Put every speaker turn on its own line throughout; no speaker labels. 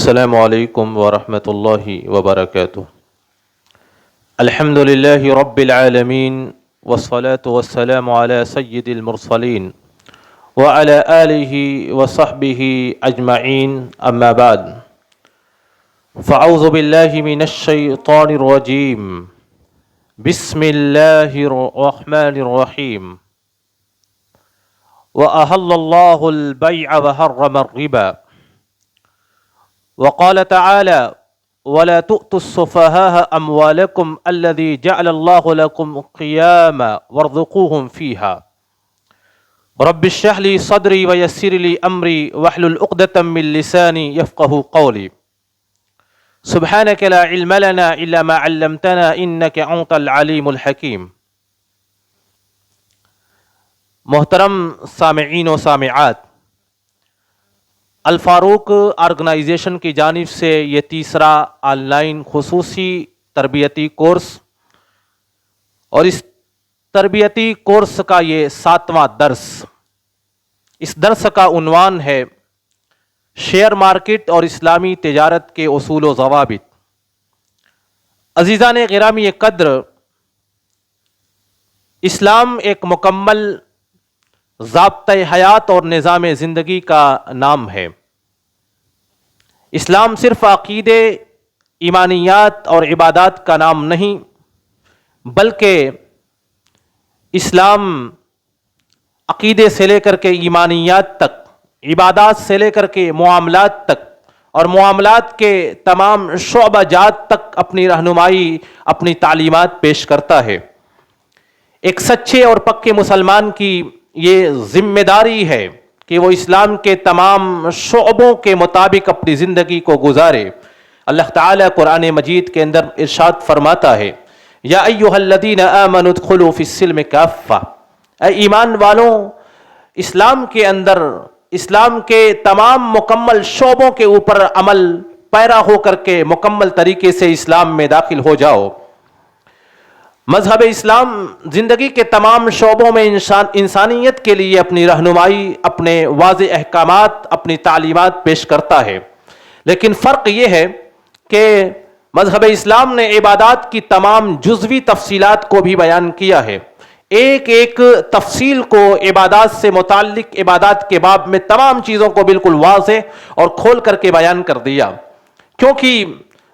السلام علیکم ورحمۃ اللہ وبرکاتہ۔ الحمد للہ رب العالمین والصلاة والسلام علی سید المرسلین وعلی آلہ وصحبہ اجمعین، اما بعد فاعوذ باللہ من الشیطان الرجیم، بسم اللہ الرحمن الرحیم۔ وأحل الله البيع وحرم الربا، وقال تعالى ولا تؤتوا السفهاء أموالكم الذي جعل الله لكم قياما وارزقوهم فيها رب اشرح لي صدري ويسر لي أمري واحلل عقدة من لساني يفقهوا قولي سبحانك لا علم لنا إلا ما علمتنا إنك أنت العليم الحكيم۔ محترم سامعین و سامعات، الفاروق آرگنائزیشن کی جانب سے یہ تیسرا آن لائن خصوصی تربیتی کورس اور اس تربیتی کورس کا یہ 7واں درس، اس درس کا عنوان ہے شیئر مارکیٹ اور اسلامی تجارت کے اصول و ضوابط۔ عزیزان گرامی قدر، اسلام ایک مکمل ضابطۂ حیات اور نظام زندگی کا نام ہے۔ اسلام صرف عقیدے، ایمانیات اور عبادات کا نام نہیں، بلکہ اسلام عقیدے سے لے کر کے ایمانیات تک، عبادات سے لے کر کے معاملات تک اور معاملات کے تمام شعبہ جات تک اپنی رہنمائی، اپنی تعلیمات پیش کرتا ہے۔ ایک سچے اور پکے مسلمان کی یہ ذمہ داری ہے کہ وہ اسلام کے تمام شعبوں کے مطابق اپنی زندگی کو گزارے۔ اللہ تعالیٰ قرآن مجید کے اندر ارشاد فرماتا ہے، یا ایھا الذین آمنوا ادخلوا فی السلم کافہ، اے ایمان والوں، اسلام کے اندر، اسلام کے تمام مکمل شعبوں کے اوپر عمل پیرا ہو کر کے مکمل طریقے سے اسلام میں داخل ہو جاؤ۔ مذہب اسلام زندگی کے تمام شعبوں میں انسانیت کے لیے اپنی رہنمائی، اپنے واضح احکامات، اپنی تعلیمات پیش کرتا ہے، لیکن فرق یہ ہے کہ مذہب اسلام نے عبادات کی تمام جزوی تفصیلات کو بھی بیان کیا ہے۔ ایک ایک تفصیل کو عبادات سے متعلق، عبادات کے باب میں تمام چیزوں کو بالکل واضح اور کھول کر کے بیان کر دیا، کیونکہ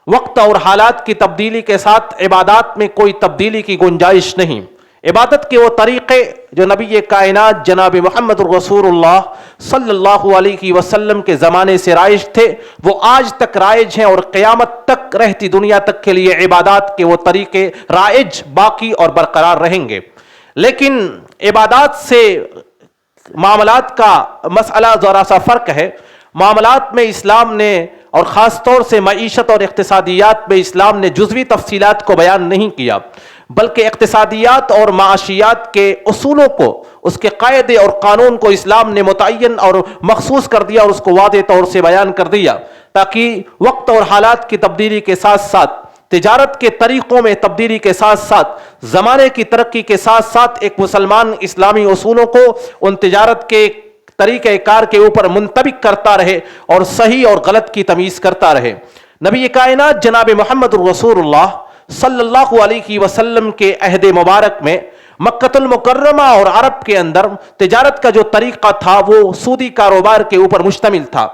وقت اور حالات کی تبدیلی کے ساتھ عبادات میں کوئی تبدیلی کی گنجائش نہیں۔ عبادت کے وہ طریقے جو نبی کائنات جناب محمد رسول اللہ صلی اللہ علیہ وسلم کے زمانے سے رائج تھے، وہ آج تک رائج ہیں اور قیامت تک رہتی دنیا تک کے لیے عبادات کے وہ طریقے رائج، باقی اور برقرار رہیں گے۔ لیکن عبادات سے معاملات کا مسئلہ ذرا سا فرق ہے۔ معاملات میں اسلام نے، اور خاص طور سے معیشت اور اقتصادیات میں اسلام نے جزوی تفصیلات کو بیان نہیں کیا، بلکہ اقتصادیات اور معاشیات کے اصولوں کو، اس کے قاعدے اور قانون کو اسلام نے متعین اور مخصوص کر دیا اور اس کو واضح طور سے بیان کر دیا، تاکہ وقت اور حالات کی تبدیلی کے ساتھ ساتھ، تجارت کے طریقوں میں تبدیلی کے ساتھ ساتھ، زمانے کی ترقی کے ساتھ ساتھ ایک مسلمان اسلامی اصولوں کو ان تجارت کے طریقہ کار کے اوپر منطبق کرتا رہے اور صحیح اور غلط کی تمیز کرتا رہے۔ نبی کائنات جناب محمد رسول اللہ صلی اللہ علیہ وسلم کے عہد مبارک میں مکہ المکرمہ اور عرب کے اندر تجارت کا جو طریقہ تھا وہ سودی کاروبار کے اوپر مشتمل تھا۔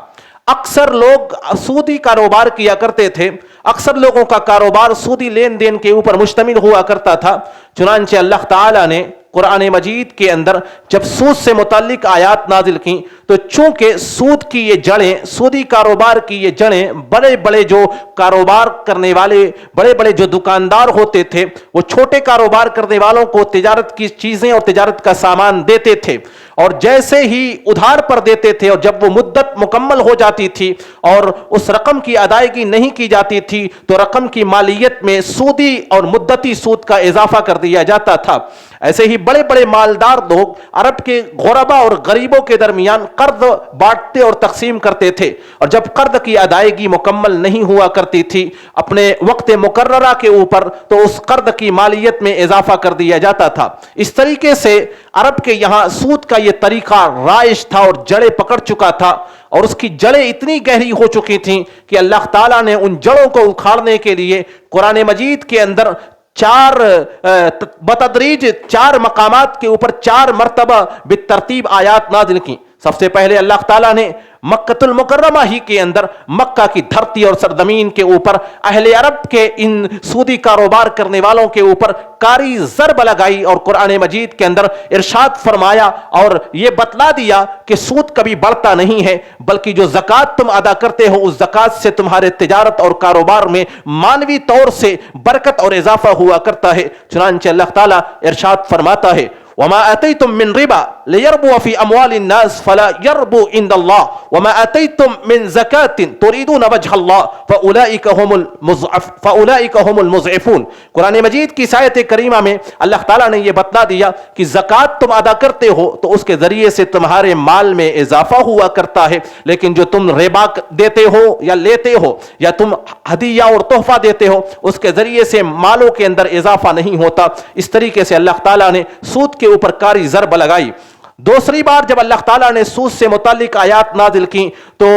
اکثر لوگ سودی کاروبار کیا کرتے تھے، اکثر لوگوں کا کاروبار سودی لین دین کے اوپر مشتمل ہوا کرتا تھا۔ چنانچہ اللہ تعالیٰ نے قرآن مجید کے اندر جب سود سے متعلق آیات نازل کی تو چونکہ سود کی یہ جڑیں، سودی کاروبار کی یہ جڑیں، بڑے بڑے جو کاروبار کرنے والے، بڑے بڑے جو دکاندار ہوتے تھے، وہ چھوٹے کاروبار کرنے والوں کو تجارت کی چیزیں اور تجارت کا سامان دیتے تھے، اور جیسے ہی ادھار پر دیتے تھے اور جب وہ مدت مکمل ہو جاتی تھی اور اس رقم کی ادائیگی نہیں کی جاتی تھی تو رقم کی مالیت میں سودی اور مدتی سود کا اضافہ کر دیا جاتا تھا۔ ایسے ہی بڑے بڑے مالدار لوگ عرب کے غربا اور غریبوں کے درمیان قرض بانٹتے اور تقسیم کرتے تھے، اور جب قرض کی ادائیگی مکمل نہیں ہوا کرتی تھی اپنے وقت مقررہ کے اوپر تو اس قرض کی مالیت میں اضافہ کر دیا جاتا تھا۔ اس طریقے سے عرب کے یہاں سود کا یہ طریقہ رائج تھا اور جڑیں پکڑ چکا تھا، اور اس کی جڑیں اتنی گہری ہو چکی تھیں کہ اللہ تعالیٰ نے ان جڑوں کو اکھاڑنے کے لیے قرآن مجید کے اندر بتدریج 4 مقامات کے اوپر 4 مرتبہ بالترتیب آیات نازل کی۔ سب سے پہلے اللہ تعالیٰ نے مکۃ المکرمہ ہی کے اندر، مکہ کی دھرتی اور سرزمین کے اوپر اہل عرب کے ان سودی کاروبار کرنے والوں کے اوپر کاری ضرب لگائی، اور قرآن مجید کے اندر ارشاد فرمایا اور یہ بتلا دیا کہ سود کبھی بڑھتا نہیں ہے، بلکہ جو زکوٰۃ تم ادا کرتے ہو اس زکوٰۃ سے تمہارے تجارت اور کاروبار میں مانوی طور سے برکت اور اضافہ ہوا کرتا ہے۔ چنانچہ اللہ تعالیٰ ارشاد فرماتا ہے وما آتيتم من ربا ليربو في أموال الناس فلا يربو عند الله وما آتيتم من زكاة تريدون وجه الله فأولئك هم المضعفون۔ قرآن مجید کی آیت کریمہ میں اللہ تعالیٰ نے یہ بتلا دیا کہ زکوٰۃ تم ادا کرتے ہو تو اس کے ذریعے سے تمہارے مال میں اضافہ ہوا کرتا ہے، لیکن جو تم ربا دیتے ہو یا لیتے ہو یا تم ہدیہ اور تحفہ دیتے ہو اس کے ذریعے سے مالوں کے اندر اضافہ نہیں ہوتا۔ اس طریقے سے اللہ تعالیٰ نے سود کے اوپر کاری ضرب لگائی۔ دوسری بار جب اللہ تعالیٰ نے سود سے متعلق آیات نازل کی تو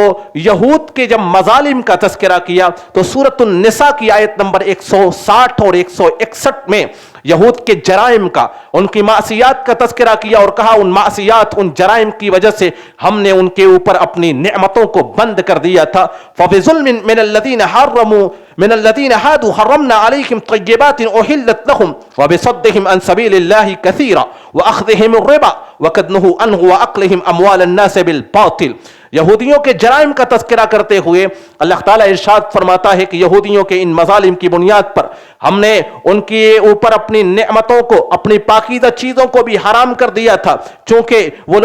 یہود کے جب مظالم کا تذکرہ کیا تو سورۃ النساء کی آیت نمبر 160 اور 161 میں یہود کے جرائم کا، ان کی معصیات کا تذکرہ کیا اور کہا ان معصیات، ان جرائم کی وجہ سے ہم نے ان کے اوپر اپنی نعمتوں کو بند کر دیا تھا۔ فَبِظُلْمٍ مِّنَ الَّذِينَ هَادُوا حَرَّمْنَا عَلَيْهِمْ طَيِّبَاتٍ أُحِلَّتْ لَهُمْ وَبِصَدِّهِمْ عَن سَبِيلِ اللَّهِ كَثِيرًا وَأَخْذِهِمُ الرِّبَا وَقَدْ نُهُوا عَنْهُ وَأَكْلِهِمْ أَمْوَالَ النَّاسِ بِالْبَاطِلِ۔ یہودیوں کے جرائم کا تذکرہ کرتے ہوئے اللہ تعالیٰ ارشاد فرماتا ہے کہ یہودیوں کے ان مظالم کی بنیاد پر ہم نے ان کے اوپر اپنی نعمتوں کو، اپنی پاکیزہ چیزوں کو بھی حرام کر دیا تھا، چونکہ وہ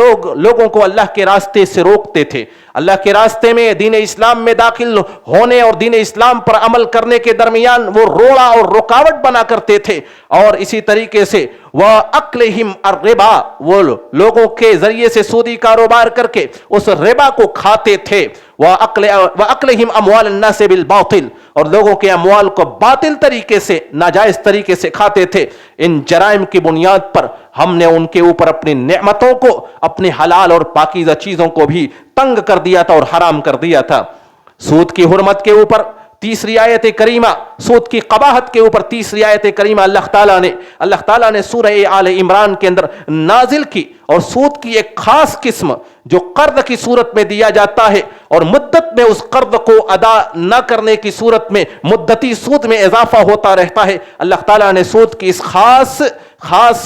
لوگوں کو اللہ کے راستے سے روکتے تھے۔ اللہ کے راستے میں، دین اسلام میں داخل ہونے اور دین اسلام پر عمل کرنے کے درمیان وہ روڑا اور رکاوٹ بنا کرتے تھے، اور اسی طریقے سے وَأَكْلِهِمْ الرِّبَا، وہ لوگوں کے ذریعے سے سودی کاروبار کر کے اس ربا کو کھاتے تھے۔ وَأَكْلِهِمْ أَمْوَالَ النَّاسِ بِالْبَاطِلِ، اور لوگوں کے اموال کو باطل طریقے سے، ناجائز طریقے سے کھاتے تھے۔ ان جرائم کی بنیاد پر ہم نے ان کے اوپر اپنی نعمتوں کو، اپنی حلال اور پاکیزہ چیزوں کو بھی تنگ کر دیا تھا اور حرام کر دیا تھا۔ سود کی حرمت کے اوپر تیسری آیت کریمہ، سود کی قباحت کے اوپر تیسری آیت کریمہ اللہ تعالیٰ نے سورہ آل عمران کے اندر نازل کی، اور سود کی ایک خاص قسم جو قرض کی صورت میں دیا جاتا ہے اور مدت میں اس قرض کو ادا نہ کرنے کی صورت میں مدتی سود میں اضافہ ہوتا رہتا ہے، اللہ تعالیٰ نے سود کی اس خاص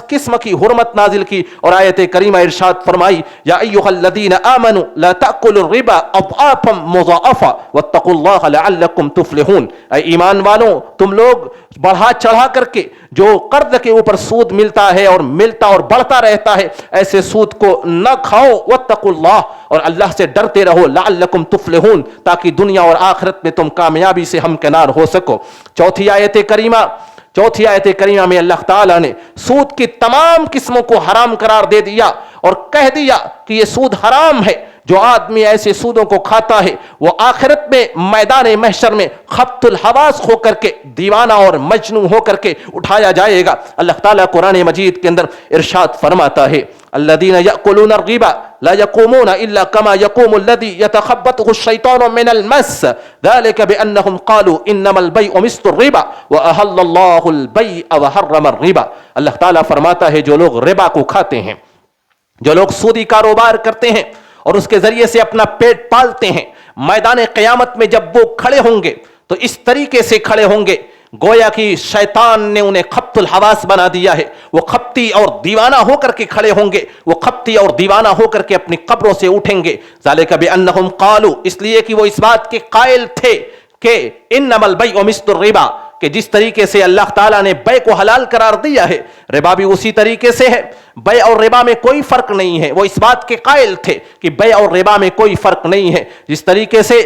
قسم کی حرمت نازل کی اور آیت کریمہ ارشاد فرمائی یا ایھا الذین آمنوا لا تأکلوا الربا اضعافا مضاعفا واتقوا اللہ لعلکم تفلحون۔ اے ایمان والوں، تم لوگ بڑھا چڑھا کر کے جو قرض کے اوپر سود ملتا ہے اور بڑھتا رہتا ہے، ایسے سود کو نہ کھاؤ، واتقوا اللہ، اور اللہ سے ڈرتے رہو، لعلکم تفلحون، تاکہ دنیا اور آخرت میں تم کامیابی سے ہمکنار ہو سکو۔ چوتھی آیت کریمہ میں اللہ تعالیٰ نے سود کی تمام قسموں کو حرام قرار دے دیا اور کہہ دیا کہ یہ سود حرام ہے۔ جو آدمی ایسے سودوں کو کھاتا ہے وہ آخرت میں میدان محشر میں خبط الحواس ہو کر کے، دیوانہ اور مجنون ہو کر کے اٹھایا جائے گا۔ اللہ تعالیٰ قرآن مجید کے اندر ارشاد فرماتا ہے الذین یأکلون الربا لا یقومون الا کما یقوم الذی یتخبطہ الشیطان من المس ذلک بانہم قالوا انما البیع مثل الربا واحل اللہ البیع وحرم الربا۔ اللہ تعالیٰ فرماتا ہے جو لوگ ربا کو کھاتے ہیں، جو لوگ سودی کاروبار کرتے ہیں اور اس کے ذریعے سے اپنا پیٹ پالتے ہیں، میدان قیامت میں جب وہ کھڑے ہوں گے تو اس طریقے سے کھڑے ہوں گے گویا کہ شیطان نے انہیں خبط الحواس بنا دیا ہے۔ وہ خبتی اور دیوانہ ہو کر کے کھڑے ہوں گے، وہ خبتی اور دیوانہ ہو کر کے اپنی قبروں سے اٹھیں گے۔ ذالک بانہم قالوا، اس لیے کہ وہ اس بات کے قائل تھے کہ انما البیع مثل الربا، کہ جس طریقے سے اللہ تعالیٰ نے بیع کو حلال قرار دیا ہے، ربا بھی اسی طریقے سے ہے۔ بیع اور ربا میں کوئی فرق نہیں ہے، وہ اس بات کے قائل تھے کہ بیع اور ربا میں کوئی فرق نہیں ہے۔ جس طریقے سے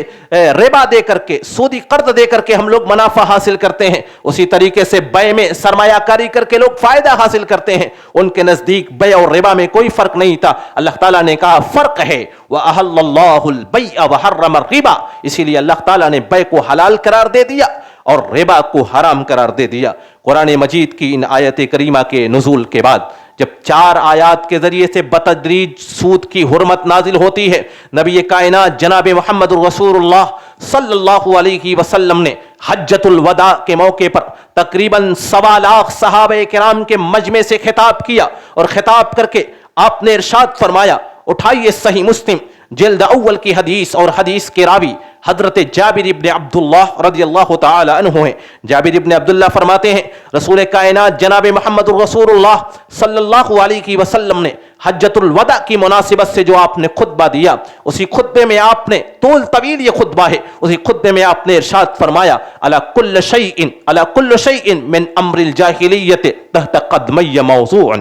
ربا دے کر کے، سودی قرض دے کر کے ہم لوگ منافع حاصل کرتے ہیں، اسی طریقے سے بیع میں سرمایہ کاری کر کے لوگ فائدہ حاصل کرتے ہیں۔ ان کے نزدیک بیع اور ربا میں کوئی فرق نہیں تھا۔ اللہ تعالیٰ نے کہا فرق ہے، وَأَحَلَّ اللَّهُ الْبَيْعَ وَحَرَّمَ الرِّبَا، اسی لیے اللہ تعالیٰ نے بیع کو حلال قرار دے دیا اور ربا کو حرام قرار دے دیا۔ قرآن مجید کی ان آیت کریمہ کے نزول کے بعد جب 4 آیات کے ذریعے سے بتدریج سود کی حرمت نازل ہوتی ہے، نبی کائنات جناب محمد رسول اللہ صلی اللہ علیہ وسلم نے حجۃ الوداع کے موقع پر تقریباً 1.25 لاکھ صحابہ کرام کے مجمع سے خطاب کیا، اور خطاب کر کے آپ نے ارشاد فرمایا، اٹھائیے صحیح مسلم جلد اول کی حدیث، اور حدیث کے راوی حضرت جابر ابن عبداللہ رضی اللہ تعالی عنہ ہیں۔ جابر ابن عبداللہ فرماتے ہیں رسول کائنات جناب محمد رسول اللہ صلی اللہ علیہ وسلم نے حجۃ الوداع کی مناسبت سے جو آپ نے خطبہ دیا، اسی خطبے میں آپ نے طویل یہ خطبہ ہے، اسی خطبے میں آپ نے ارشاد فرمایا، الا کل شیء من امر الجاہلیت تحت قدمی موضوع،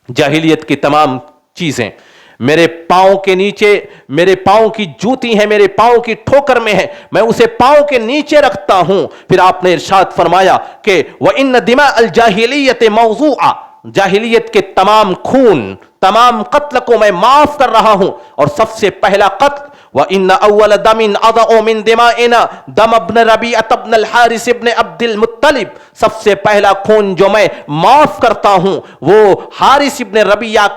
جاہلیت کی تمام چیزیں میرے پاؤں کے نیچے، میرے پاؤں کی جوتی ہے، میرے پاؤں کی ٹھوکر میں ہے، میں اسے پاؤں کے نیچے رکھتا ہوں۔ پھر آپ نے ارشاد فرمایا کہ وَإِنَّ دِمَاءَ الْجَاهِلِيَّةِ مَوْضُوعًا، جاہلیت کے تمام خون، تمام قتل کو میں معاف کر رہا ہوں، اور سب سے پہلا قتل وَإِنَّ أَوَّلَ دَمٍ أَضَعُ مِن دِمَائِنَا دَمَ ابْنِ رَبِيعَةَ بْنِ الْحَارِثِ ابْنِ عَبْدِ الْمُطَّلِبِ، سب سے پہلا خون جو میں معاف کرتا ہوں وہ حارث ابن ربیعہ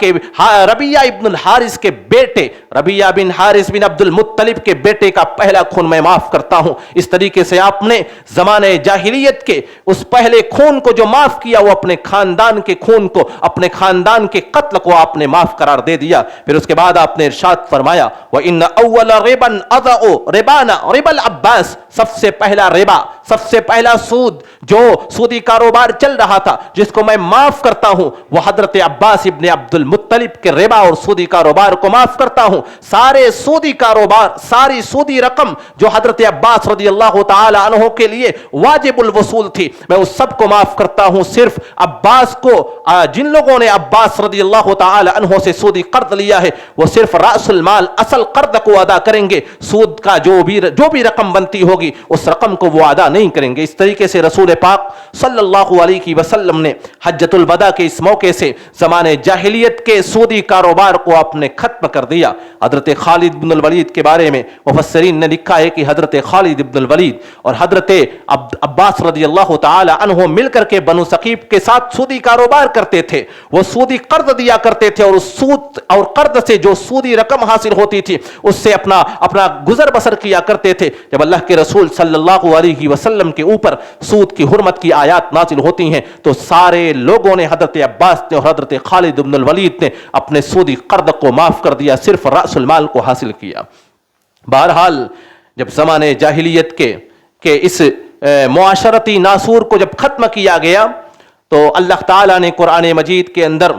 ابن الحارث کے بیٹے، ربیعہ بن حارث بن عبد المطلب کے بیٹے کا پہلا خون میں معاف کرتا ہوں۔ اس طریقے سے آپ نے زمانے جاہلیت کے اس پہلے خون کو جو معاف کیا، وہ اپنے خاندان کے خون کو، اپنے خاندان کے قتل کو آپ نے معاف قرار دے دیا۔ پھر اس کے بعد آپ نے ارشاد فرمایا وَإِنَّ أَوَّلَ رِبًا أَضَعُ رِبَانَ رِبَ الْعَبَّاسِ، سب سے پہلا ربا، سب سے پہلا سود، جو سودی کاروبار چل رہا تھا جس کو میں معاف کرتا ہوں، وہ حضرت عباس ابن عبد المطلب کے ربا اور سودی کاروبار کو معاف کرتا ہوں۔ سارے سودی کاروبار، ساری سودی رقم جو حضرت عباس رضی اللہ تعالی عنہ کے لیے واجب الوصول تھی، میں اس سب کو معاف کرتا ہوں۔ صرف عباس کو، جن لوگوں نے عباس رضی اللہ تعالی عنہ سے سودی قرض لیا ہے، وہ صرف رأس المال، اصل قرض کو ادا کریں گے، سود کا جو بھی رقم بنتی ہوگی اس رقم کو وہ ادا نہیں کریں گے۔ اس طریقے سے رسول پاک صلی اللہ علیہ وسلم نے حجۃ الوداع کے اس موقع سے زمانے جاہلیت کے سودی کاروبار کو آپ نے ختم کر دیا۔ حضرت خالد بن الولید کے بارے میں مفسرین نے لکھا ہے کہ حضرت خالد بن الولید اور حضرت عباس رضی اللہ تعالی عنہ مل کر کے بنو ثقیف کے ساتھ سودی کاروبار کرتے تھے، وہ سودی قرض دیا کرتے تھے، اور اس سود اور قرض سے جو سودی رقم حاصل ہوتی تھی اس سے اپنا گزر بسر کیا کرتے تھے۔ جب اللہ کے رسول صلی اللہ علیہ وسلم کے اوپر سود کی حرمت کی آیات نازل ہوتی ہیں تو سارے لوگوں نے، حضرت عباس نے اور حضرت خالد بن الولید نے اپنے سودی قرض کو معاف کر دیا، صرف رأس المال کو حاصل کیا۔ بہرحال جب زمانے جاہلیت کے اس معاشرتی ناسور کو جب ختم کیا گیا تو اللہ تعالیٰ نے قرآن مجید کے اندر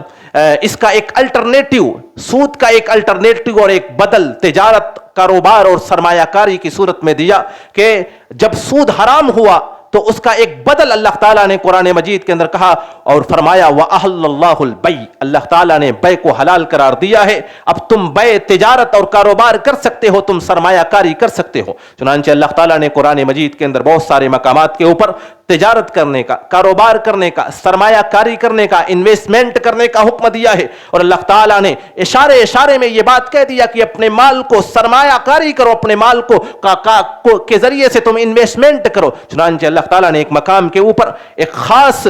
اس کا ایک الٹرنیٹیو، سود کا ایک الٹرنیٹیو اور ایک بدل تجارت، کاروبار اور سرمایہ کاری کی صورت میں دیا کہ جب سود حرام ہوا تو اس کا ایک بدل اللہ تعالیٰ نے قرآن مجید کے اندر کہا اور فرمایا وَأَحَلَّ اللَّهُ الْبَيْعَ، اللہ تعالیٰ نے بے کو حلال قرار دیا ہے، اب تم بے، تجارت اور کاروبار کر سکتے ہو، تم سرمایہ کاری کر سکتے ہو۔ چنانچہ اللہ تعالیٰ نے قرآن مجید کے اندر بہت سارے مقامات کے اوپر تجارت کرنے کا، کاروبار کرنے کا، سرمایہ کاری کرنے کا، انویسٹمنٹ کرنے کا حکم دیا ہے، اور اللہ تعالیٰ نے اشارے میں یہ بات کہہ دیا کہ اپنے مال کو سرمایہ کاری کرو، اپنے مال کو کے ذریعے سے تم انویسٹمنٹ کرو۔ چنانچہ اللہ تعالیٰ نے ایک مقام کے اوپر ایک خاص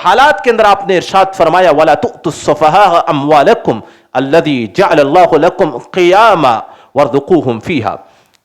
حالات کے اندر آپ نے ارشاد فرمایا وَلَا تُؤْتُوا السُّفَهَاءَ أَمْوَالَكُمْ الَّذِي جَعَلَ اللَّهُ لَكُمْ قِيَامًا وَارْزُقُوهُمْ فِيهَا،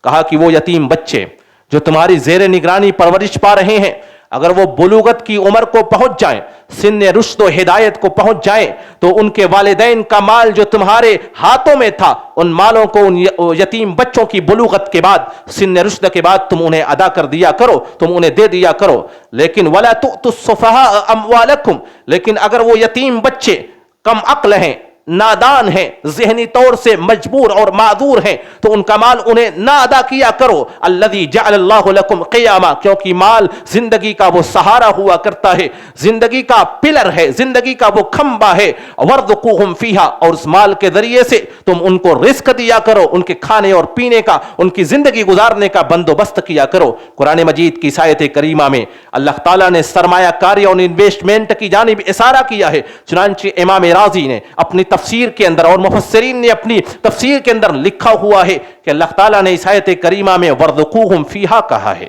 کہا کہ وہ یتیم بچے جو تمہاری زیر نگرانی پرورش پا رہے ہیں، اگر وہ بلوغت کی عمر کو پہنچ جائیں، سن رشد و ہدایت کو پہنچ جائیں، تو ان کے والدین کا مال جو تمہارے ہاتھوں میں تھا، ان مالوں کو ان یتیم بچوں کی بلوغت کے بعد، سن رشد کے بعد تم انہیں ادا کر دیا کرو، تم انہیں دے دیا کرو۔ لیکن وَلَا تُؤْتُوا السُّفَهَاءَ أَمْوَالَكُمْ، لیکن اگر وہ یتیم بچے کم عقل ہیں، نادان ہیں، ذہنی طور سے مجبور اور معذور ہیں، تو ان کا مال انہیں نہ ادا کیا کرو۔ الذی جعل اللہ لکم قیاما، کیونکہ مال زندگی کا وہ سہارا ہوا کرتا ہے، زندگی کا پلر ہے، زندگی کا وہ کھمبا ہے۔ وارزقوہم فیہا، اور اس مال کے ذریعے سے تم ان کو رزق دیا کرو، ان کے کھانے اور پینے کا، ان کی زندگی گزارنے کا بندوبست کیا کرو۔ قرآن مجید کی آیت کریمہ میں اللہ تعالیٰ نے سرمایہ کاری اور انویسٹمنٹ کی جانب اشارہ کیا ہے۔ چنانچہ امام رازی نے اپنی تفسیر کے اندر اور مفسرین نے اپنی تفسیر کے اندر لکھا ہوا ہے کہ اللہ تعالیٰ نے اس آیت کریمہ میں وَارْزُقُوهُمْ فِيهَا کہا ہے،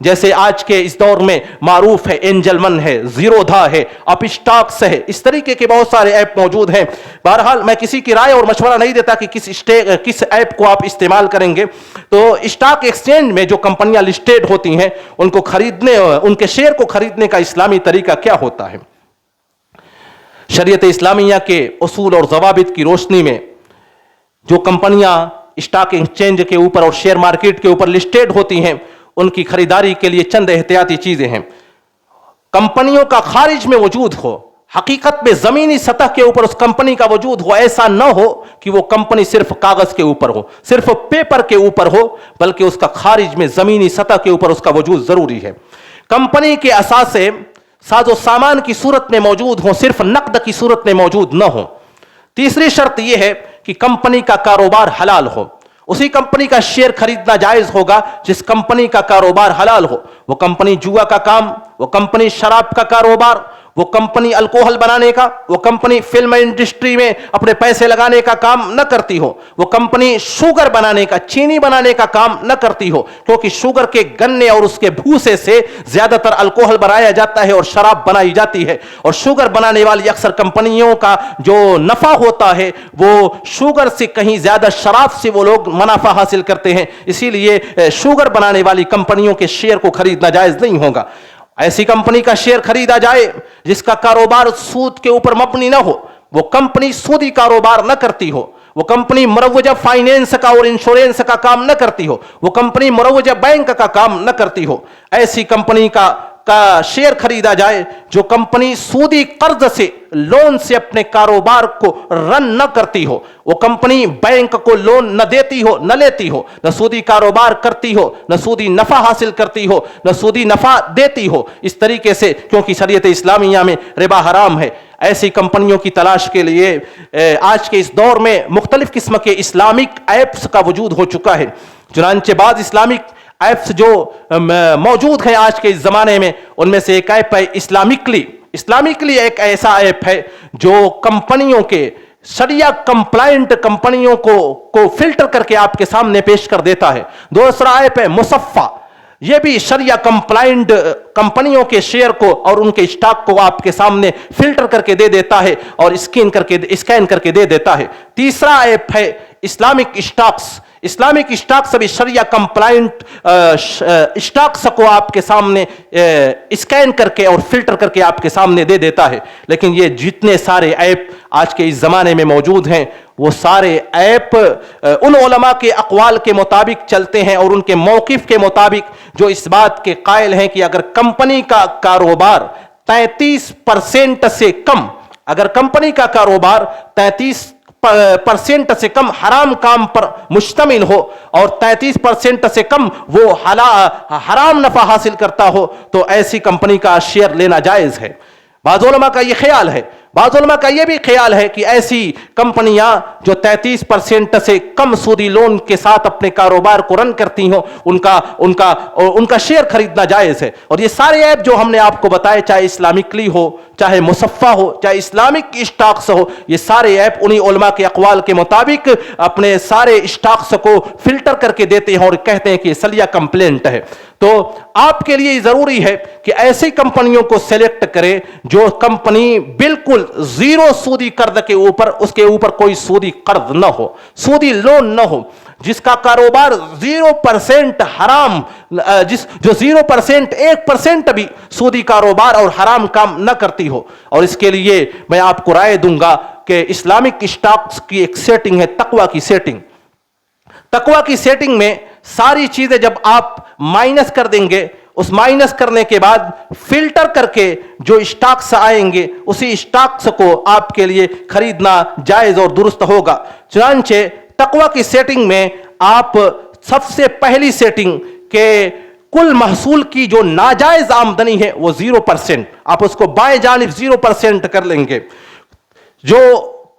جیسے آج کے اس دور میں معروف ہے اینجل من ہے, زیرودھا ہے, اپ اسٹاکس ہے, اس طریقے کے بہت سارے ایپ موجود ہیں. بہرحال میں کسی کی رائے اور مشورہ نہیں دیتا کہ کس ایپ کو آپ استعمال کریں گے. تو اسٹاک ایکسچینج میں جو کمپنیاں لسٹڈ ہوتی ہیں ان کو خریدنے, ان کے شیئر کو خریدنے کا اسلامی طریقہ کیا ہوتا ہے؟ شریعت اسلامیہ کے اصول اور ضوابط کی روشنی میں جو کمپنیاں اسٹاک ایکسچینج کے اوپر اور شیئر مارکیٹ کے اوپر لسٹڈ ہوتی ہیں ان کی خریداری کے لیے چند احتیاطی چیزیں ہیں. کمپنیوں کا خارج میں وجود ہو, حقیقت میں زمینی سطح کے اوپر اس کمپنی کا وجود ہو. ایسا نہ ہو کہ وہ کمپنی صرف کاغذ کے اوپر ہو, صرف پیپر کے اوپر ہو, بلکہ اس کا خارج میں زمینی سطح کے اوپر اس کا وجود ضروری ہے. کمپنی کے اثاثے ساز و سامان کی صورت میں موجود ہوں, صرف نقد کی صورت میں موجود نہ ہوں. تیسری شرط یہ ہے کہ کمپنی کا کاروبار حلال ہو. اسی کمپنی کا شیئر خریدنا جائز ہوگا جس کمپنی کا کاروبار حلال ہو. وہ کمپنی جوا کا کام, وہ کمپنی شراب کا کاروبار, وہ کمپنی الکوہل بنانے کا, وہ کمپنی فلم انڈسٹری میں اپنے پیسے لگانے کا کام نہ کرتی ہو. وہ کمپنی شوگر بنانے کا, چینی بنانے کا کام نہ کرتی ہو, کیونکہ شوگر کے گنے اور اس کے بھوسے سے زیادہ تر الکوہل بنایا جاتا ہے اور شراب بنائی جاتی ہے. اور شوگر بنانے والی اکثر کمپنیوں کا جو نفع ہوتا ہے وہ شوگر سے کہیں زیادہ شراب سے وہ لوگ منافع حاصل کرتے ہیں. اسی لیے شوگر بنانے والی کمپنیوں کے شیئر کو خریدنا جائز نہیں ہوگا. ایسی کمپنی کا شیئر خریدا جائے جس کا کاروبار سود کے اوپر مبنی نہ ہو. وہ کمپنی سودی کاروبار نہ کرتی ہو. وہ کمپنی مروجہ فائنینس کا اور انشورنس کا کام نہ کرتی ہو. وہ کمپنی مروجہ بینک کا کام نہ کرتی ہو. ایسی کمپنی کا شیئر خریدا جائے جو کمپنی سودی قرض سے, لون سے اپنے کاروبار کو رن نہ کرتی ہو. وہ کمپنی بینک کو لون نہ دیتی ہو نہ لیتی ہو, نہ سودی کاروبار کرتی ہو, نہ سودی نفع حاصل کرتی ہو, نہ سودی نفع دیتی ہو. اس طریقے سے, کیونکہ شریعت اسلامیہ میں ربا حرام ہے. ایسی کمپنیوں کی تلاش کے لیے آج کے اس دور میں مختلف قسم کے اسلامک ایپس کا وجود ہو چکا ہے. چنانچہ بعض اسلامک ایپس جو موجود ہیں آج کے اس زمانے میں, ان میں سے ایک ایپ ہے اسلامکلی. اسلامکلی ایک ایسا ایپ ہے جو کمپنیوں کے شریعہ کمپلائنٹ کمپنیوں کو فلٹر کر کے آپ کے سامنے پیش کر دیتا ہے. دوسرا ایپ ہے مصفہ. یہ بھی شریعہ کمپلائنٹ کمپنیوں کے شیئر کو اور ان کے اسٹاک کو آپ کے سامنے فلٹر کر کے دے دیتا ہے اور اسکین کر کے دے دیتا ہے. تیسرا ایپ ہے اسلامک اسٹاکس. اسلامک اسٹاکس ابھی شریعہ کمپلائنٹ اسٹاکس کو آپ کے سامنے اسکین کر کے اور فلٹر کر کے آپ کے سامنے دے دیتا ہے. لیکن یہ جتنے سارے ایپ آج کے اس زمانے میں موجود ہیں وہ سارے ایپ ان علماء کے اقوال کے مطابق چلتے ہیں اور ان کے موقف کے مطابق جو اس بات کے قائل ہیں کہ اگر کمپنی کا کاروبار 33% سے کم, اگر کمپنی کا کاروبار 33% سے کم حرام کام پر مشتمل ہو اور 33% سے کم وہ حرام نفع حاصل کرتا ہو تو ایسی کمپنی کا شیئر لینا جائز ہے. بعض علماء کا یہ خیال ہے, بعض علماء کا یہ بھی خیال ہے کہ ایسی کمپنیاں جو 33% سے کم سودی لون کے ساتھ اپنے کاروبار کو رن کرتی ہوں ان کا شیئر خریدنا جائز ہے. اور یہ سارے ایپ جو ہم نے آپ کو بتائے, چاہے اسلامکلی ہو, چاہے مصفہ ہو, چاہے اسلامک اسٹاکس ہو, یہ سارے ایپ انہی علماء کے اقوال کے مطابق اپنے سارے اسٹاکس کو فلٹر کر کے دیتے ہیں اور کہتے ہیں کہ یہ شریعہ کمپلینٹ ہے. تو آپ کے لیے ضروری ہے کہ ایسی کمپنیوں کو سلیکٹ کریں جو کمپنی بالکل زیرو سودی قرض کے اوپر, اس کے اوپر کوئی سودی قرض نہ ہو, سودی لون نہ ہو, جس کا کاروبار 0% حرام, جو 0% 1% بھی سودی کاروبار اور حرام کام نہ کرتی ہو. اور اس کے لیے میں آپ کو رائے دوں گا کہ اسلامک اسٹاکس کی ایک سیٹنگ ہے تقوی کی سیٹنگ. تقوی کی سیٹنگ میں ساری چیزیں جب آپ مائنس کر دیں گے, اس مائنس کرنے کے بعد فلٹر کر کے جو اسٹاکس آئیں گے اسی اسٹاکس کو آپ کے لیے خریدنا جائز اور درست ہوگا. چنانچہ تقوی کی سیٹنگ میں آپ سب سے پہلی سیٹنگ کہ کل محصول کی جو ناجائز آمدنی ہے وہ 0%, آپ اس کو بائیں جانب 0% کر لیں گے. جو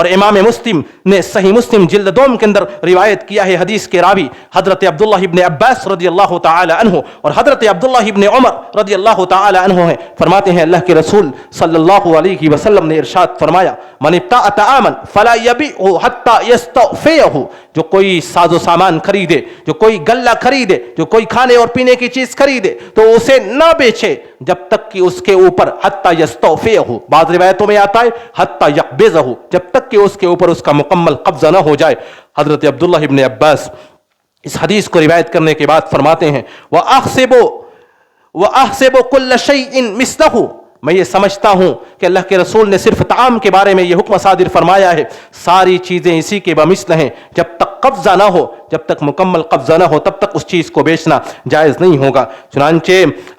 اور امام مسلم نے صحیح مسلم جلد دوم کے اندر روایت کیا ہے، حدیث کے راوی حضرت عبداللہ ابن عباس رضی اللہ تعالی عنہ اور حضرت عبداللہ ابن عمر رضی اللہ تعالی عنہ ہیں، فرماتے ہیں اللہ کے رسول صلی اللہ علیہ وسلم نے ارشاد فرمایا من ابتاع طعاما فلا یبیعہ حتی یستوفیہ، جو کوئی ساز و سامان خریدے، جو کوئی غلہ خریدے، جو کوئی کھانے اور پینے کی چیز خریدے تو اسے نہ بیچے جب تک کہ اس کے اوپر حتی یستوفیہ، بعض روایتوں میں آتا ہے حتی یقبضہ، جب تک کہ اس کے اوپر اس کا مکمل قبضہ نہ ہو جائے۔ حضرت عبداللہ ابن عباس اس حدیث کو روایت کرنے کے بعد فرماتے ہیں وَأَحْسِبُ كُلَّ شَيْءٍ مِثْلَهُ، میں یہ سمجھتا ہوں کہ اللہ کے رسول نے صرف طعام کے بارے میں یہ حکم صادر فرمایا ہے، ساری چیزیں اسی کے بمثل ہیں، جب تک قبضہ نہ ہو، جب تک مکمل قبضہ نہ ہو تب تک اس چیز کو بیچنا جائز نہیں ہوگا۔ چنانچہ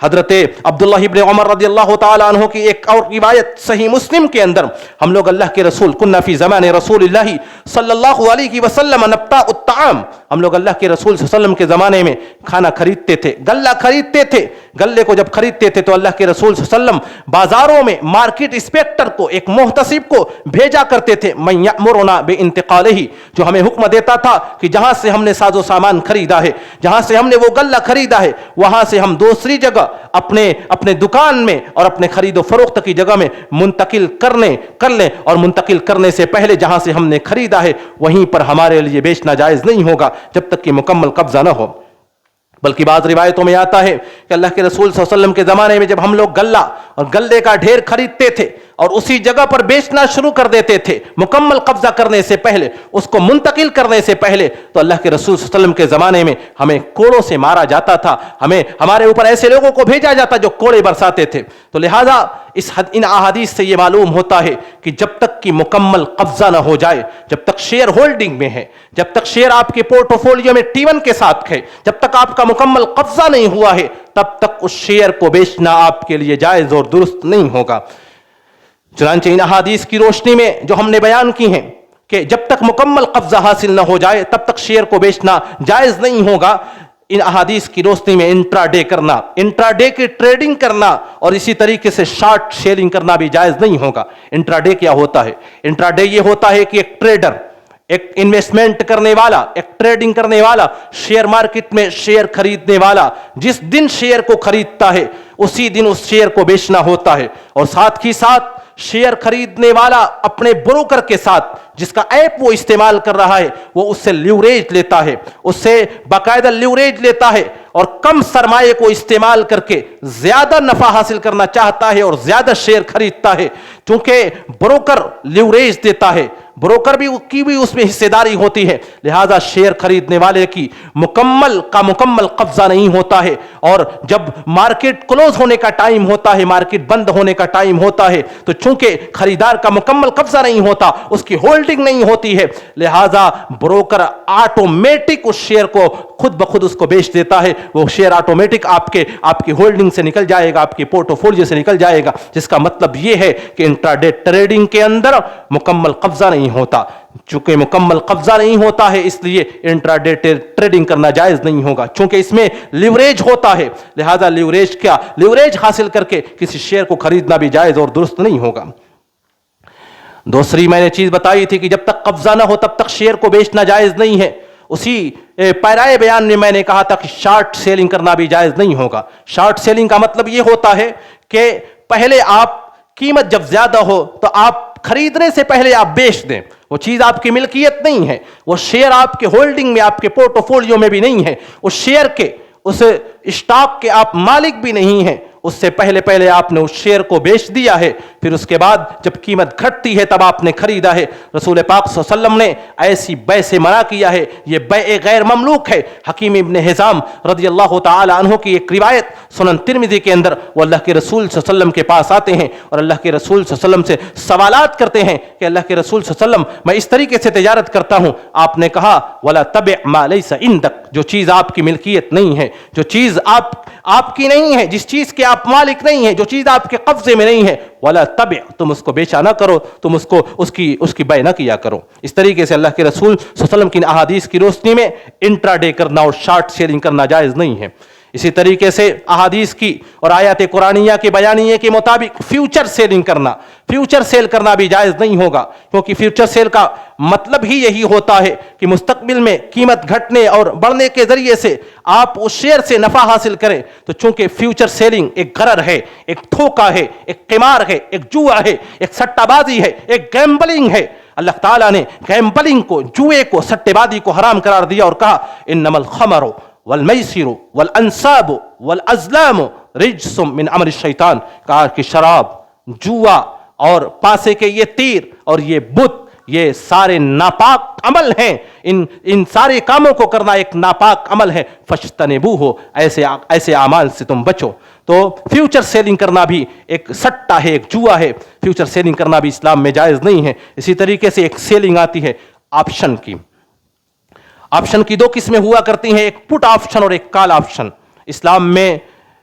حضرت عبداللہ ابن عمر رضی اللہ تعالی عنہ کی ایک اور روایت صحیح مسلم کے اندر، ہم لوگ اللہ کے رسول کننا فی زمان رسول اللہ صلی اللہ علیہ وسلم نبتاع الطعام، ہم لوگ اللہ کے رسول صلی اللہ علیہ وسلم کے زمانے میں کھانا خریدتے تھے، غلہ خریدتے تھے، غلے کو جب خریدتے تھے تو اللہ کے رسول صلی اللہ علیہ وسلم بازاروں میں مارکیٹ انسپیکٹر کو، ایک محتسب کو بھیجا کرتے تھے، من یأمرنا بانتقالہ، جو ہمیں حکم دیتا تھا کہ جہاں سے ہم نے ساز و سامان خریدا ہے، جہاں سے ہم نے وہ غلہ خریدا ہے، وہاں سے ہم دوسری جگہ اپنے دکان میں اور اپنے خرید و فروخت کی جگہ میں منتقل کر لیں اور منتقل کرنے سے پہلے جہاں سے ہم نے خریدا ہے وہیں پر ہمارے لیے بیچنا جائز نہیں ہوگا جب تک کہ مکمل قبضہ نہ ہو۔ بلکہ بعض روایتوں میں آتا ہے کہ اللہ کے رسول صلی اللہ علیہ وسلم کے زمانے میں جب ہم لوگ غلہ اور غلے کا ڈھیر خریدتے تھے اور اسی جگہ پر بیچنا شروع کر دیتے تھے مکمل قبضہ کرنے سے پہلے، اس کو منتقل کرنے سے پہلے، تو اللہ کے رسول صلی اللہ علیہ وسلم کے زمانے میں ہمیں کوڑوں سے مارا جاتا تھا، ہمارے اوپر ایسے لوگوں کو بھیجا جاتا جو کوڑے برساتے تھے۔ تو لہٰذا ان احادیث سے یہ معلوم ہوتا ہے کہ جب تک کہ مکمل قبضہ نہ ہو جائے، جب تک شیئر ہولڈنگ میں ہے، جب تک شیئر آپ کے پورٹ فولیو میں T1 کے ساتھ ہے، جب تک آپ کا مکمل قبضہ نہیں ہوا ہے تب تک اس شیئر کو بیچنا آپ کے لیے جائز اور درست نہیں ہوگا۔ چنانچہ ان احادیث کی روشنی میں جو ہم نے بیان کی ہیں کہ جب تک مکمل قبضہ حاصل نہ ہو جائے تب تک شیئر کو بیچنا جائز نہیں ہوگا، ان احادیث کی روشنی میں انٹرا ڈے کی ٹریڈنگ کرنا اور اسی طریقے سے شارٹ شیئرنگ کرنا بھی جائز نہیں ہوگا۔ انٹرا ڈے کیا ہوتا ہے؟ انٹرا ڈے یہ ہوتا ہے کہ ایک ٹریڈر، ایک انویسٹمنٹ کرنے والا، ایک ٹریڈنگ کرنے والا، شیئر مارکیٹ میں شیئر خریدنے والا جس دن شیئر کو خریدتا ہے اسی دن اس شیئر کو بیچنا ہوتا ہے، اور ساتھ ہی ساتھ شیئر خریدنے والا اپنے بروکر کے ساتھ جس کا ایپ وہ استعمال کر رہا ہے وہ اس سے لیوریج لیتا ہے، اس سے باقاعدہ لیوریج لیتا ہے اور کم سرمایہ کو استعمال کر کے زیادہ نفع حاصل کرنا چاہتا ہے اور زیادہ شیئر خریدتا ہے۔ چونکہ بروکر لیوریج دیتا ہے، بروکر کی بھی اس میں حصے داری ہوتی ہے، لہذا شیئر خریدنے والے کی مکمل قبضہ نہیں ہوتا ہے، اور جب مارکیٹ کلوز ہونے کا ٹائم ہوتا ہے، مارکیٹ بند ہونے کا ٹائم ہوتا ہے، تو چونکہ خریدار کا مکمل قبضہ نہیں ہوتا، اس کی ہولڈنگ نہیں ہوتی ہے، لہذا بروکر آٹومیٹک اس شیئر کو خود بخود اس کو بیچ دیتا ہے، وہ شیئر آٹومیٹک آپ کی ہولڈنگ سے نکل جائے گا، آپ کے پورٹ فولیو سے نکل جائے گا، جس کا مطلب یہ ہے کہ انٹرا ڈے ٹریڈنگ کے اندر مکمل قبضہ نہیں ہوتا۔ چونکہ مکمل قبضہ نہیں ہوتا ہے اس لیے انٹرا ڈے ٹریڈنگ کرنا جائز نہیں ہوگا، چونکہ اس میں لیوریج ہوتا ہے، لہذا لیوریج حاصل کر کے کسی شیئر کو خریدنا بھی جائز اور درست نہیں ہوگا۔ دوسری میں نے چیز بتائی تھی کہ جب تک قبضہ نہ ہو تب تک شیئر کو بیچنا جائز نہیں ہے، اسی پیرائے بیان میں نے کہا تھا کہ شارٹ سیلنگ کرنا بھی جائز نہیں ہوگا۔ شارٹ سیلنگ کا مطلب یہ ہوتا ہے کہ پہلے آپ قیمت جب زیادہ ہو تو آپ خریدنے سے پہلے آپ بیچ دیں، وہ چیز آپ کی ملکیت نہیں ہے، وہ شیئر آپ کے ہولڈنگ میں، آپ کے پورٹ فولیو میں بھی نہیں ہے، اس شیئر کے، اس اسٹاک کے آپ مالک بھی نہیں ہیں، اس سے پہلے آپ نے اس شیئر کو بیچ دیا ہے، پھر اس کے بعد جب قیمت گھٹتی ہے تب آپ نے خریدا ہے۔ رسول پاک صلی اللہ علیہ وسلم نے ایسی بیع سے منع کیا ہے، یہ بیع غیر مملوک ہے۔ حکیم ابن حزام رضی اللہ تعالی عنہ کی ایک روایت سنن ترمذی کے اندر، وہ اللہ کے رسول صلی اللہ علیہ وسلم کے پاس آتے ہیں اور اللہ کے رسول صلی اللہ علیہ وسلم سے سوالات کرتے ہیں کہ اللہ کے رسول صلی اللہ علیہ وسلم میں اس طریقے سے تجارت کرتا ہوں، آپ نے کہا ولا تبع ما لیس عندک، جو چیز آپ کی ملکیت نہیں ہے، جو چیز آپ کی نہیں ہے، جس چیز کے آپ مالک نہیں ہیں، جو چیز آپ کے قبضے میں نہیں ہے، ولا تبع، تم اس کو بیچا نہ کرو، تم اس کی بیع نہ کیا کرو۔ اس طریقے سے اللہ کے رسول صلی اللہ علیہ وسلم کی احادیث کی روشنی میں انٹرا ڈے کرنا اور شارٹ سیلنگ کرنا جائز نہیں ہے۔ اسی طریقے سے احادیث کی اور آیات قرآنیہ کے بیانیے کے مطابق فیوچر سیلنگ کرنا، فیوچر سیل کرنا بھی جائز نہیں ہوگا، کیونکہ فیوچر سیل کا مطلب ہی یہی ہوتا ہے کہ مستقبل میں قیمت گھٹنے اور بڑھنے کے ذریعے سے آپ اس شیئر سے نفع حاصل کریں۔ تو چونکہ فیوچر سیلنگ ایک غرر ہے، ایک دھوکہ ہے، ایک قمار ہے، ایک جوا ہے، ایک سٹہ بازی ہے، ایک گیمبلنگ ہے۔ اللہ تعالیٰ نے گیمبلنگ کو، جوئے کو، سٹے بازی کو حرام قرار دیا اور کہا انما الخمر والمیسر والانصاب والازلام رجس من عمل الشیطان، کہا کہ شراب، جوا اور پاسے کے یہ تیر اور یہ بت، یہ سارے ناپاک عمل ہیں، ان سارے کاموں کو کرنا ایک ناپاک عمل ہے، فاجتنبوہ، ایسے اعمال سے تم بچو۔ تو فیوچر سیلنگ کرنا بھی ایک سٹہ ہے، ایک جوا ہے، فیوچر سیلنگ کرنا بھی اسلام میں جائز نہیں ہے۔ اسی طریقے سے ایک سیلنگ آتی ہے آپشن کی۔ آپشن کی دو قسمیں ہوا کرتی ہیں، ایک پٹ آپشن اور ایک کال آپشن۔ اسلام میں،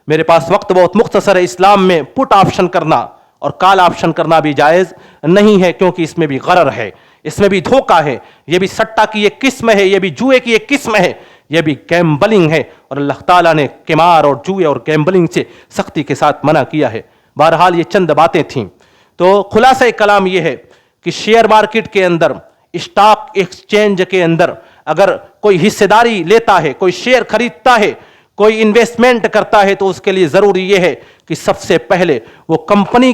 میرے پاس وقت بہت مختصر ہے، اسلام میں پٹ آپشن کرنا اور کال آپشن کرنا بھی جائز نہیں ہے، کیونکہ اس میں بھی غرر ہے، اس میں بھی دھوکہ ہے، یہ بھی سٹہ کی ایک قسم ہے، یہ بھی جوئے کی ایک قسم ہے، یہ بھی گیمبلنگ ہے، اور اللہ تعالیٰ نے قمار اور جوئے اور گیمبلنگ سے سختی کے ساتھ منع کیا ہے۔ بہرحال یہ چند باتیں تھیں۔ تو خلاصہ کلام یہ ہے کہ شیئر مارکیٹ کے اندر، اسٹاک ایکسچینج کے اندر اگر کوئی حصہ داری لیتا ہے، کوئی شیئر خریدتا ہے، کوئی انویسٹمنٹ کرتا ہے، تو اس کے لیے ضروری یہ ہے کہ سب سے پہلے وہ کمپنی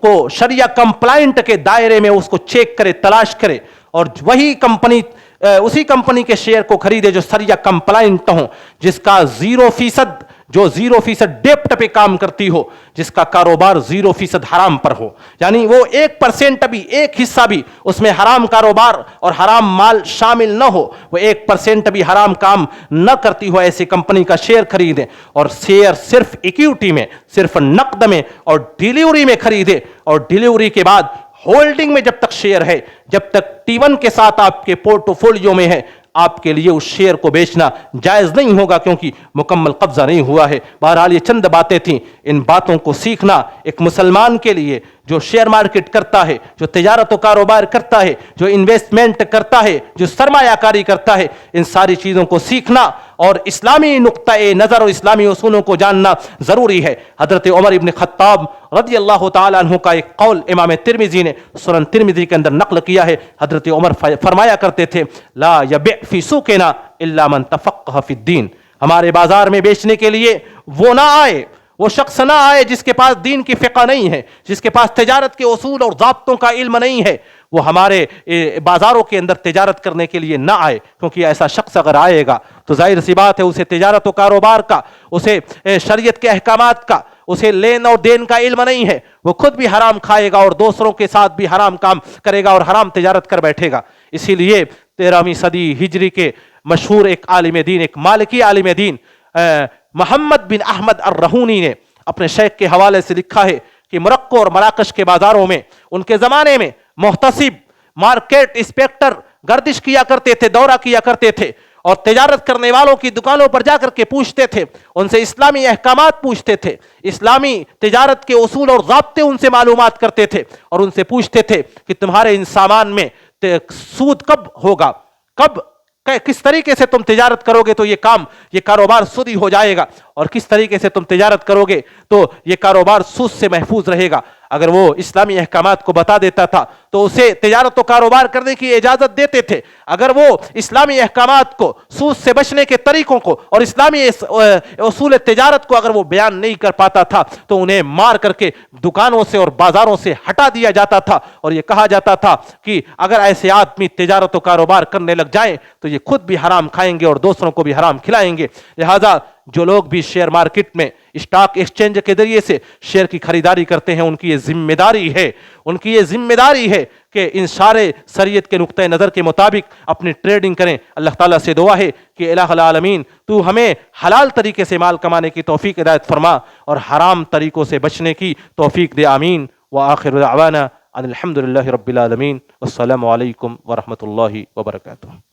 کو شریعہ کمپلائنٹ کے دائرے میں اس کو چیک کرے، تلاش کرے، اور وہی کمپنی، اسی کمپنی کے شیئر کو خریدے جو شریعہ کمپلائنٹ ہوں، جس کا 0% ڈیپٹ پہ کام کرتی ہو، جس کا کاروبار 0% حرام پر ہو، یعنی وہ 1% بھی، ایک حصہ بھی اس میں حرام کاروبار اور حرام مال شامل نہ ہو، وہ 1% بھی حرام کام نہ کرتی ہو، ایسی کمپنی کا شیئر خریدیں، اور شیئر صرف ایکویٹی میں، صرف نقد میں اور ڈیلیوری میں خریدے، اور ڈیلیوری کے بعد ہولڈنگ میں جب تک شیئر ہے، جب تک T1 کے ساتھ آپ کے پورٹ فولیو میں ہے، آپ کے لیے اس شیئر کو بیچنا جائز نہیں ہوگا، کیونکہ مکمل قبضہ نہیں ہوا ہے۔ بہرحال یہ چند باتیں تھیں، ان باتوں کو سیکھنا ایک مسلمان کے لیے جو شیئر مارکیٹ کرتا ہے، جو تجارت و کاروبار کرتا ہے، جو انویسٹمنٹ کرتا ہے، جو سرمایہ کاری کرتا ہے، ان ساری چیزوں کو سیکھنا اور اسلامی نقطۂ نظر اور اسلامی اصولوں کو جاننا ضروری ہے۔ حضرت عمر ابن خطاب رضی اللہ تعالیٰ عنہ کا ایک قول امام ترمذی نے سنن ترمذی کے اندر نقل کیا ہے۔ حضرت عمر فرمایا کرتے تھے لا یبع فی سوقنا الا من تفقہ فی الدین، ہمارے بازار میں بیچنے کے لیے وہ نہ آئے، وہ شخص نہ آئے جس کے پاس دین کی فقہ نہیں ہے، جس کے پاس تجارت کے اصول اور ضابطوں کا علم نہیں ہے، وہ ہمارے بازاروں کے اندر تجارت کرنے کے لیے نہ آئے، کیونکہ ایسا شخص اگر آئے گا تو ظاہر سی بات ہے اسے تجارت و کاروبار کا، اسے شریعت کے احکامات کا، اسے لین اور دین کا علم نہیں ہے، وہ خود بھی حرام کھائے گا اور دوسروں کے ساتھ بھی حرام کام کرے گا اور حرام تجارت کر بیٹھے گا۔ اسی لیے 13ویں صدی ہجری کے مشہور ایک عالم دین، ایک مالکی عالم دین محمد بن احمد الرہونی نے اپنے شیخ کے حوالے سے لکھا ہے کہ مرکو اور مراکش کے بازاروں میں ان کے زمانے میں محتسب، مارکیٹ انسپیکٹر گردش کیا کرتے تھے، دورہ کیا کرتے تھے، اور تجارت کرنے والوں کی دکانوں پر جا کر کے پوچھتے تھے، ان سے اسلامی احکامات پوچھتے تھے، اسلامی تجارت کے اصول اور ضابطے ان سے معلومات کرتے تھے، اور ان سے پوچھتے تھے کہ تمہارے ان سامان میں سود کب ہوگا، کس طریقے سے تم تجارت کرو گے تو یہ کاروبار سودی ہو جائے گا، اور کس طریقے سے تم تجارت کرو گے تو یہ کاروبار سود سے محفوظ رہے گا۔ اگر وہ اسلامی احکامات کو بتا دیتا تھا تو اسے تجارت و کاروبار کرنے کی اجازت دیتے تھے۔ اگر وہ اسلامی احکامات کو، سود سے بچنے کے طریقوں کو اور اسلامی اصول تجارت کو اگر وہ بیان نہیں کر پاتا تھا تو انہیں مار کر کے دکانوں سے اور بازاروں سے ہٹا دیا جاتا تھا، اور یہ کہا جاتا تھا کہ اگر ایسے آدمی تجارت و کاروبار کرنے لگ جائیں تو یہ خود بھی حرام کھائیں گے اور دوسروں کو بھی حرام کھلائیں گے۔ لہذا جو لوگ بھی شیئر مارکیٹ میں، اسٹاک ایکسچینج کے ذریعے سے شیئر کی خریداری کرتے ہیں، ان کی یہ ذمہ داری ہے کہ ان سارے شریعت کے نقطۂ نظر کے مطابق اپنی ٹریڈنگ کریں۔ اللہ تعالیٰ سے دعا ہے کہ الہ العالمین تو ہمیں حلال طریقے سے مال کمانے کی توفیق عنایت فرما اور حرام طریقوں سے بچنے کی توفیق دے، آمین۔ وآخر دعوانا ان الحمد للہ رب العالمین، والسلام علیکم ورحمۃ اللہ وبرکاتہ۔